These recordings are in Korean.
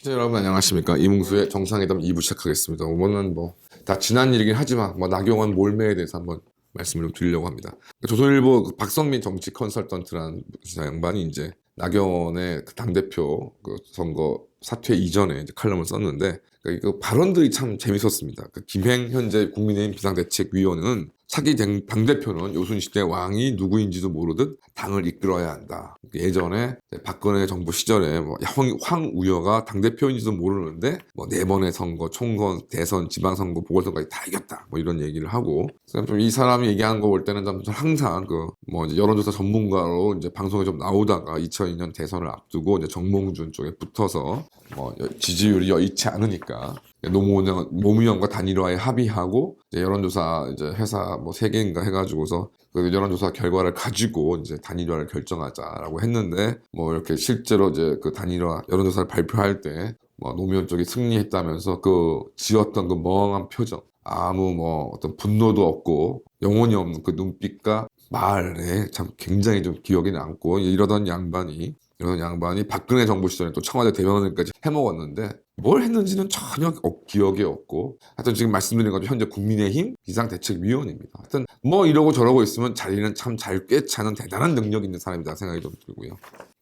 여러분 안녕하십니까. 이몽수의 정상회담 2부 시작하겠습니다. 오늘은 뭐 다 지난 일이긴 하지만 나경원 몰매에 대해서 한번 말씀을 좀 드리려고 합니다. 조선일보 박성민 정치 컨설턴트라는 양반이 이제 나경원의 그 당대표 그 선거 사퇴 이전에 이제 칼럼을 썼는데 그 발언들이 참 재밌었습니다. 그 김행 현재 국민의힘 비상대책위원회는 차기 당대표는 요순시대 왕이 누구인지도 모르듯 당을 이끌어야 한다. 예전에 박근혜 정부 시절에 황우여가 당대표인지도 모르는데 네 번의 선거, 총선, 대선, 지방선거, 보궐선거까지 다 이겼다. 이런 얘기를 하고 좀 이 사람이 얘기하는 거 볼 때는 항상 이제 여론조사 전문가로 이제 방송에 좀 나오다가 2002년 대선을 앞두고 이제 정몽준 쪽에 붙어서 지지율이 여의치 않으니까 노무현과 단일화에 합의하고 이제 여론조사 이제 회사 3개인가 해가지고서 그 여론조사 결과를 가지고 이제 단일화를 결정하자라고 했는데 이렇게 실제로 이제 그 단일화 여론조사를 발표할 때 노무현 쪽이 승리했다면서 그 지었던 그 멍한 표정, 아무 어떤 분노도 없고 영혼이 없는 그 눈빛과 말에 참 굉장히 좀 기억에 남고 이러던 양반이 박근혜 정부 시절에 또 청와대 대변인까지 해먹었는데 뭘 했는지는 전혀 기억이 없고, 하여튼 지금 말씀드린 것처럼 현재 국민의힘 비상대책위원입니다. 하여튼 이러고 저러고 있으면 자리는 참 잘 꿰차는 대단한 능력 있는 사람이다 생각이 좀 들고요.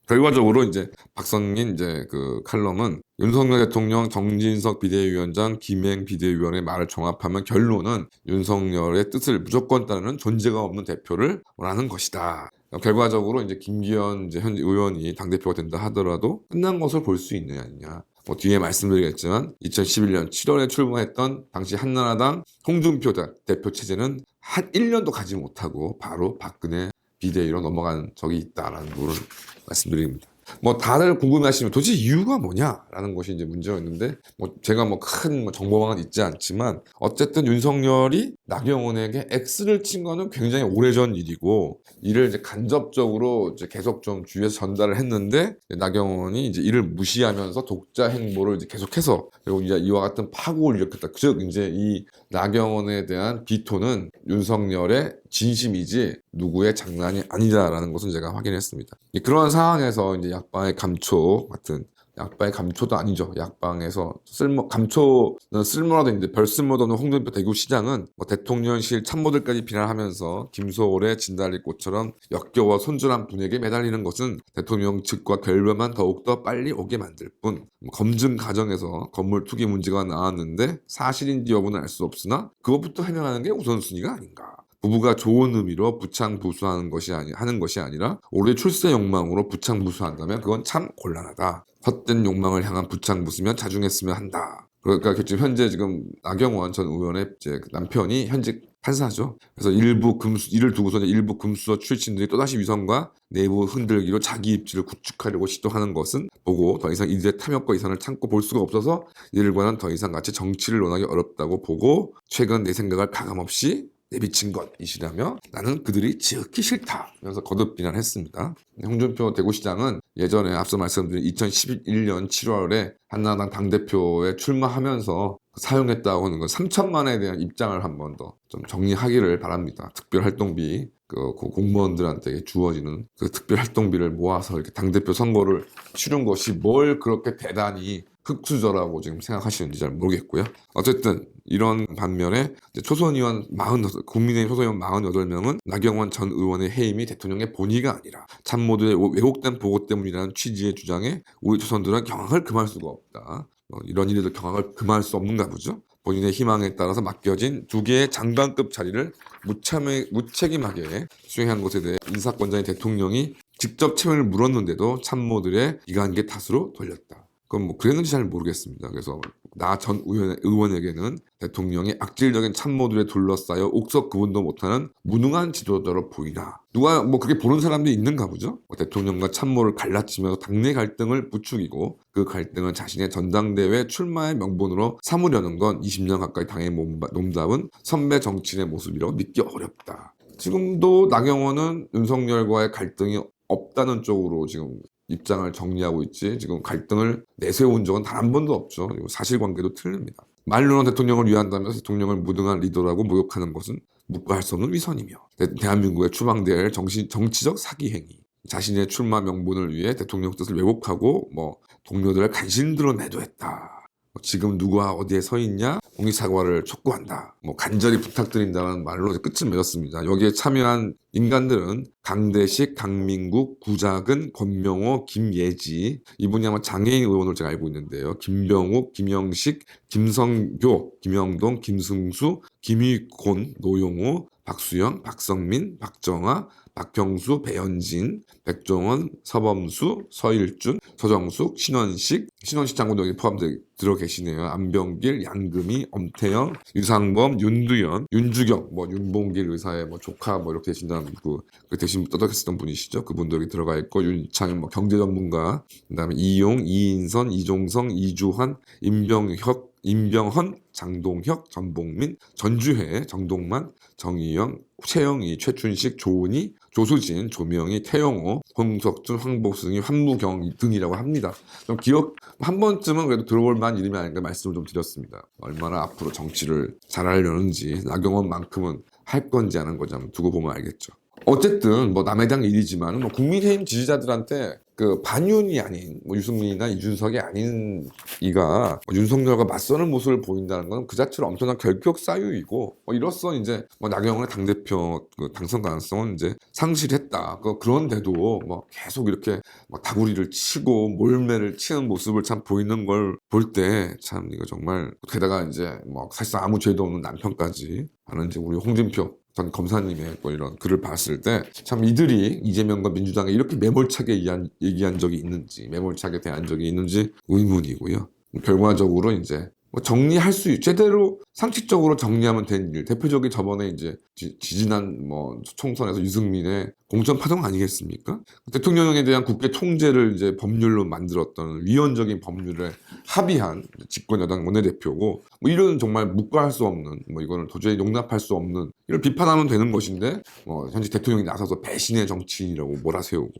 결과적으로 이제 박성민 이제 그 칼럼은 윤석열 대통령, 정진석 비대위원장, 김행 비대위원의 말을 종합하면 결론은 윤석열의 뜻을 무조건 따르는 존재가 없는 대표를 원하는 것이다. 결과적으로 이제 김기현 이제 현 의원이 당대표가 된다 하더라도 끝난 것을 볼 수 있느냐 아니냐. 뒤에 말씀드리겠지만 2011년 7월에 출범했던 당시 한나라당 홍준표 대표 체제는 한 1년도 가지 못하고 바로 박근혜 비대위로 넘어간 적이 있다라는 부분을 말씀드립니다. 다들 궁금해하시면 도대체 이유가 뭐냐라는 것이 이제 문제였는데 제가 큰 정보망은 있지 않지만 어쨌든 윤석열이 나경원에게 X를 친 거는 굉장히 오래전 일이고 이를 이제 간접적으로 이제 계속 좀 주위에서 전달을 했는데 나경원이 이제 이를 무시하면서 독자 행보를 이제 계속해서 그리고 이제 이와 같은 파국을 일으켰다. 즉 이제 이 나경원에 대한 비토는 윤석열의 진심이지 누구의 장난이 아니다라는 것은 제가 확인했습니다. 그런 상황에서 이제 약방의 감초 같은 약방의 감초도 아니죠. 약방에서 감초는 쓸모라도 있는데 별 쓸모도 없는 홍준표 대구시장은 대통령실 참모들까지 비난하면서 김소월의 진달래꽃처럼 역겨워 손절한 분에게 매달리는 것은 대통령 측과 결별만 더욱더 빨리 오게 만들 뿐, 검증 과정에서 건물 투기 문제가 나왔는데 사실인지 여부는 알 수 없으나 그것부터 해명하는 게 우선순위가 아닌가. 부부가 좋은 의미로 부창부수하는 것이 아니라 올해 출세 욕망으로 부창부수한다면 그건 참 곤란하다. 헛된 욕망을 향한 부창부수면 자중했으면 한다. 그러니까 지금 현재 나경원 전 의원의 이제 남편이 현직 판사죠. 그래서 이를 두고서 일부 금수저 출신들이 또다시 위선과 내부 흔들기로 자기 입지를 구축하려고 시도하는 것은 보고 더 이상 이들의 탐욕과 이선을 참고 볼 수가 없어서 이들과는 더 이상 같이 정치를 논하기 어렵다고 보고 최근 내 생각을 가감없이 내비친 것이라며 나는 그들이 지극히 싫다 하면서 거듭 비난했습니다. 홍준표 대구시장은 예전에 앞서 말씀드린 2011년 7월에 한나라당 당대표에 출마하면서 사용했다고 하는 건 3천만 원에 대한 입장을 한 번 더 좀 정리하기를 바랍니다. 특별활동비 그 공무원들한테 주어지는 그 특별활동비를 모아서 이렇게 당대표 선거를 치른 것이 뭘 그렇게 대단히 흙수저라고 지금 생각하시는지 잘 모르겠고요. 어쨌든 이런 반면에 국민의힘 소속의원 48명은 나경원 전 의원의 해임이 대통령의 본의가 아니라 참모들의 왜곡된 보고 때문이라는 취지의 주장에 우리 조선들은 경악을 금할 수가 없다. 이런 일에도 경악을 금할 수 없는가 보죠. 본인의 희망에 따라서 맡겨진 2개의 장관급 자리를 무책임하게 수행한 것에 대해 인사권자인 대통령이 직접 책임을 물었는데도 참모들의 이간개 탓으로 돌렸다. 그건 그랬는지 잘 모르겠습니다. 그래서 나 전 의원에게는 대통령이 악질적인 참모들에 둘러싸여 옥석 그분도 못하는 무능한 지도자로 보이나. 누가 그렇게 보는 사람들이 있는가 보죠. 대통령과 참모를 갈라치면서 당내 갈등을 부추기고 그 갈등을 자신의 전당대회 출마의 명분으로 삼으려는 건 20년 가까이 당에 몸담은 선배 정치인의 모습이라고 믿기 어렵다. 지금도 나경원은 윤석열과의 갈등이 없다는 쪽으로 지금 입장을 정리하고 있지 지금 갈등을 내세운 적은 단 한 번도 없죠. 사실관계도 틀립니다. 말로는 대통령을 위한다면서 대통령을 무능한 리더라고 모욕하는 것은 묵과할 수 없는 위선이며 대한민국에 추방될 정치적 사기 행위. 자신의 출마 명분을 위해 대통령 뜻을 왜곡하고 뭐 동료들의 간신들로 매도했다. 지금 누가 어디에 서 있냐? 공익사과를 촉구한다. 뭐 간절히 부탁드린다는 말로 끝을 맺었습니다. 여기에 참여한 인간들은 강대식, 강민국, 구자근, 권명호, 김예지, 이분이 아마 장애인 의원으로 제가 알고 있는데요. 김병욱, 김영식, 김성교, 김영동, 김승수, 김희곤, 노용호, 박수영, 박성민, 박정아, 박형수, 배현진, 백종원, 서범수, 서일준, 서정숙, 신원식 장군도 여기 포함되어 들어 계시네요. 안병길, 양금희, 엄태영, 유상범, 윤두현, 윤주경, 뭐 윤봉길 의사의 뭐 조카 뭐 이렇게 계신다는 그 대신 떠들었던 분이시죠. 그분도 여기 들어가 있고 윤창현 뭐 경제 전문가, 그다음에 이용, 이인선, 이종성, 이주환, 임병헌, 장동혁, 전봉민, 전주혜, 정동만, 정의영, 최영희, 최춘식, 조은희, 조수진, 조명희, 태영호, 홍석준, 황복승이, 환무경 등이라고 합니다. 좀 기억 한 번쯤은 그래도 들어볼 만한 이름이 아닌가 말씀을 좀 드렸습니다. 얼마나 앞으로 정치를 잘하려는지, 나경원만큼은 할 건지 안 한 건지 한번 두고 보면 알겠죠. 어쨌든 뭐 남에 대한 일이지만 뭐 국민의힘 지지자들한테 그 반윤이 아닌 뭐 유승민이나 이준석이 아닌 이가 뭐 윤석열과 맞서는 모습을 보인다는 건 그 자체로 엄청난 결격 사유이고 뭐 이로써 이제 뭐 나경원의 당대표 그 당선 가능성은 이제 상실했다. 그런데도 뭐 계속 이렇게 뭐 다구리를 치고 몰매를 치는 모습을 참 보이는 걸 볼 때 참 이거 정말 게다가 이제 뭐 사실상 아무 죄도 없는 남편까지 하는 이제 우리 홍준표 전 검사님의 뭐 이런 글을 봤을 때 참 이들이 이재명과 민주당에 이렇게 매몰차게 얘기한 적이 있는지 매몰차게 대한 적이 있는지 의문이고요. 결과적으로 이제 뭐 정리할 제대로 상식적으로 정리하면 된 일. 대표적인 저번에 이제 지지난 뭐 총선에서 유승민의 공천 파동 아니겠습니까? 대통령에 대한 국회 통제를 이제 법률로 만들었던 위헌적인 법률에 합의한 집권 여당 원내대표고 뭐 이런 정말 묵과할 수 없는 뭐 이거는 도저히 용납할 수 없는 이걸 비판하면 되는 것인데 뭐 현재 대통령이 나서서 배신의 정치인이라고 몰아세우고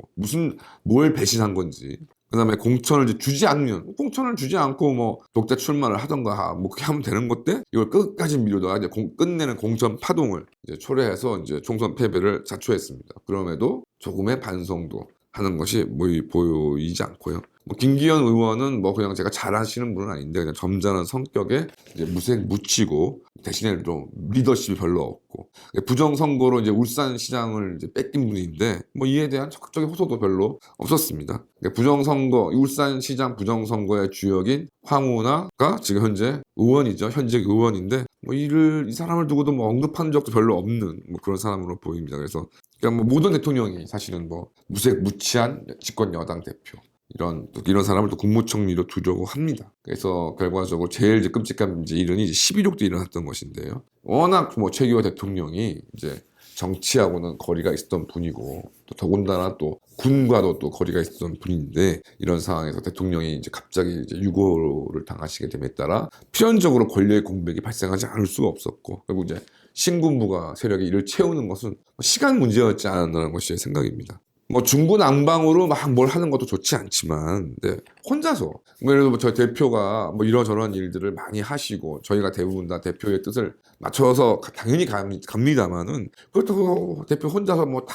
뭘 배신한 건지. 그다음에 공천을 이제 주지 않으면 공천을 주지 않고 뭐 독자 출마를 하던가 뭐 그렇게 하면 되는 건데 이걸 끝까지 미루다가 이제 끝내는 공천 파동을 이제 초래해서 이제 총선 패배를 자초했습니다. 그럼에도 조금의 반성도 하는 것이 보이지 않고요. 뭐 김기현 의원은 뭐 그냥 제가 잘하시는 분은 아닌데 그냥 점잖은 성격에 이제 무색무치고 대신에 좀 리더십이 별로 없고 부정선거로 이제 울산시장을 이제 뺏긴 분인데 뭐 이에 대한 적극적인 호소도 별로 없었습니다. 부정선거 울산시장 부정선거의 주역인 황운하가 지금 현재 의원이죠. 현직 의원인데 뭐 이 사람을 두고도 뭐 언급한 적도 별로 없는 뭐 그런 사람으로 보입니다. 그래서 그러니까 뭐 모든 대통령이 사실은 뭐 무색무취한 집권 여당 대표 이런 사람을 또 국무총리로 두려고 합니다. 그래서 결과적으로 제일 이제 끔찍한 일은 이제 11.6도 일어났던 것인데요. 워낙 뭐 최기호 대통령이 이제 정치하고는 거리가 있었던 분이고 또 더군다나 또 군과도 또 거리가 있었던 분인데 이런 상황에서 대통령이 이제 갑자기 이제 유고를 당하시게 됨에 따라 필연적으로 권력의 공백이 발생하지 않을 수가 없었고 결국 이제 신군부가 세력이 이를 채우는 것은 시간 문제였지 않았나는 것이 제 생각입니다. 뭐 중구난방으로 막 뭘 하는 것도 좋지 않지만 혼자서 뭐 예를 들어 저희 대표가 뭐 이러저런 일들을 많이 하시고 저희가 대부분 다 대표의 뜻을 맞춰서 당연히 갑니다만은 그렇다고 대표 혼자서 뭐 다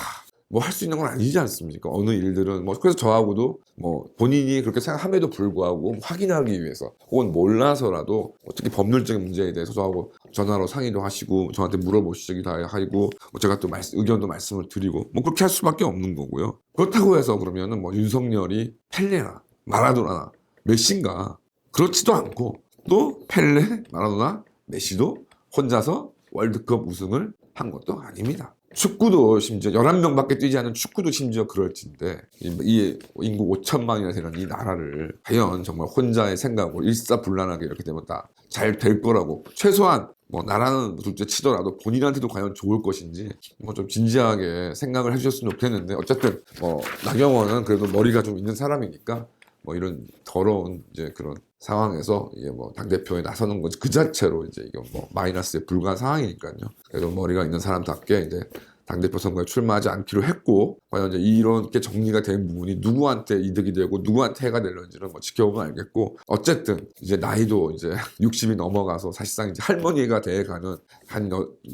뭐 할 수 있는 건 아니지 않습니까? 어느 일들은 뭐 그래서 저하고도 뭐 본인이 그렇게 생각함에도 불구하고 확인하기 위해서 혹은 몰라서라도 특히 법률적인 문제에 대해서 저하고 전화로 상의도 하시고 저한테 물어보시기도 하고 뭐 제가 또 의견도 말씀을 드리고 뭐 그렇게 할 수밖에 없는 거고요. 그렇다고 해서 그러면은 뭐 윤석열이 펠레나 마라도나 메시인가 그렇지도 않고 또 펠레 마라도나 메시도 혼자서 월드컵 우승을 한 것도 아닙니다. 축구도 심지어 11명밖에 뛰지 않은 축구도 심지어 그럴진데 이 인구 5천만이나 되는 이 나라를 과연 정말 혼자의 생각으로 일사불란하게 이렇게 되면 다 잘 될 거라고 최소한 뭐 나라는 둘째 치더라도 본인한테도 과연 좋을 것인지 뭐 좀 진지하게 생각을 해주셨으면 좋겠는데 어쨌든 뭐 나경원은 그래도 머리가 좀 있는 사람이니까 뭐 이런 더러운 이제 그런 상황에서 이게 뭐 당대표에 나서는 건 그 자체로 이제 이건 뭐 마이너스에 불과한 상황이니까요. 그래도 머리가 있는 사람답게 이제 당대표 선거에 출마하지 않기로 했고 과연 이제 이렇게 정리가 된 부분이 누구한테 이득이 되고 누구한테 해가 될런지는 뭐 지켜보면 알겠고 어쨌든 이제 나이도 이제 60이 넘어가서 사실상 이제 할머니가 돼가는 한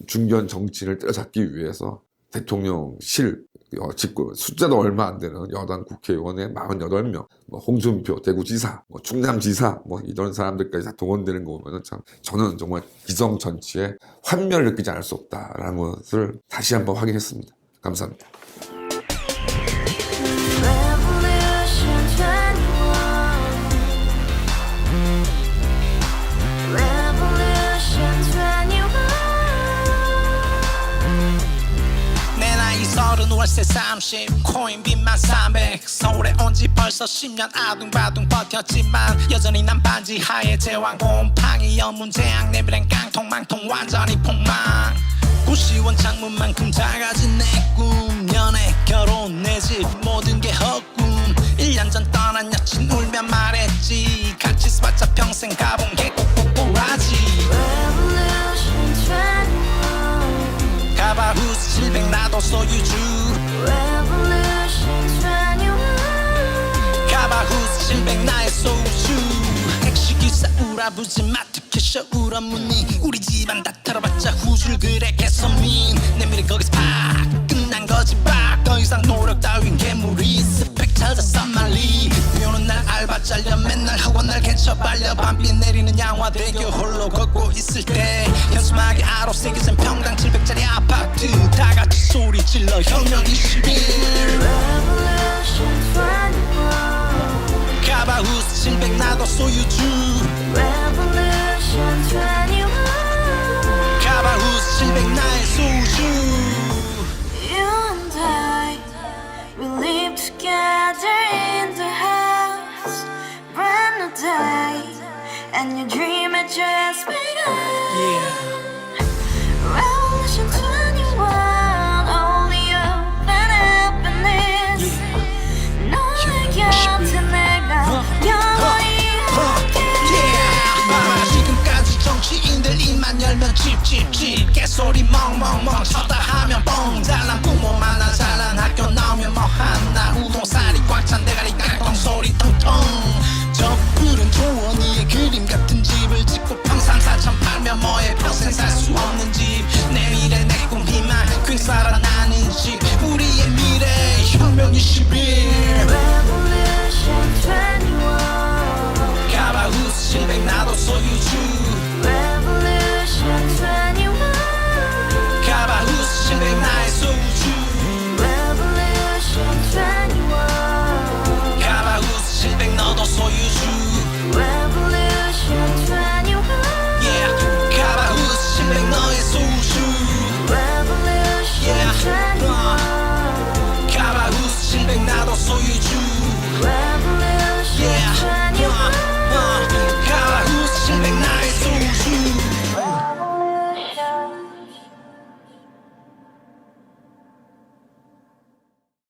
중견 정치를 때려잡기 위해서 대통령실 직구 숫자도 얼마 안 되는 여당 국회의원의 48명, 뭐 홍준표 대구지사, 뭐 충남지사, 뭐 이런 사람들까지 다 동원되는 거 보면은 참 저는 정말 기성전치에 환멸을 느끼지 않을 수 없다라는 것을 다시 한번 확인했습니다. 감사합니다. 월세 30 코인빚만 300 서울에 온 지 벌써 10년 아둥바둥 버텼지만 여전히 난 반지 하에 제왕 곰팡이 연문제약 내비랑 깡통망통 완전히 폭망 90원 창문만큼 작아진 내 꿈 연애 결혼 내 집 모든 게 헛꿈 1년 전 떠난 여친 울며 말했지 같이 써봤자 평생 가본 게 꼭꼭꼭하지 가바후스 700 나도 소유주 가바후스 700 나의 소주 택시기사 우라부지 마트 캐셔 울어무니 우리 집안 다 털어봤자 후줄 그래 개선민 내 미래 거기서 팍 끝난 거지 팍더 이상 노력 따윈 개무리 스펙 찾아서 말리 비오는 날 알바 잘려 맨날 학원 날 개쳐 빨려 밤비 내리는 양화대교 홀로 걷고 있을 때 현수막에 아로 새겨진 평당 700짜리 아파트 다 같이 소리 질러 혁명 21 가바후스 700 나도 소유주 가바후스 700 나의 소주 You and I, we live together in the house, brand new day, and your dream had just begun. Revolution 21, only hope and happiness. 너의 곁에 내가 영원히 함께. 지금까지 정치인들 입만 열면 찝찝찝 개소리 멍멍멍 쳐다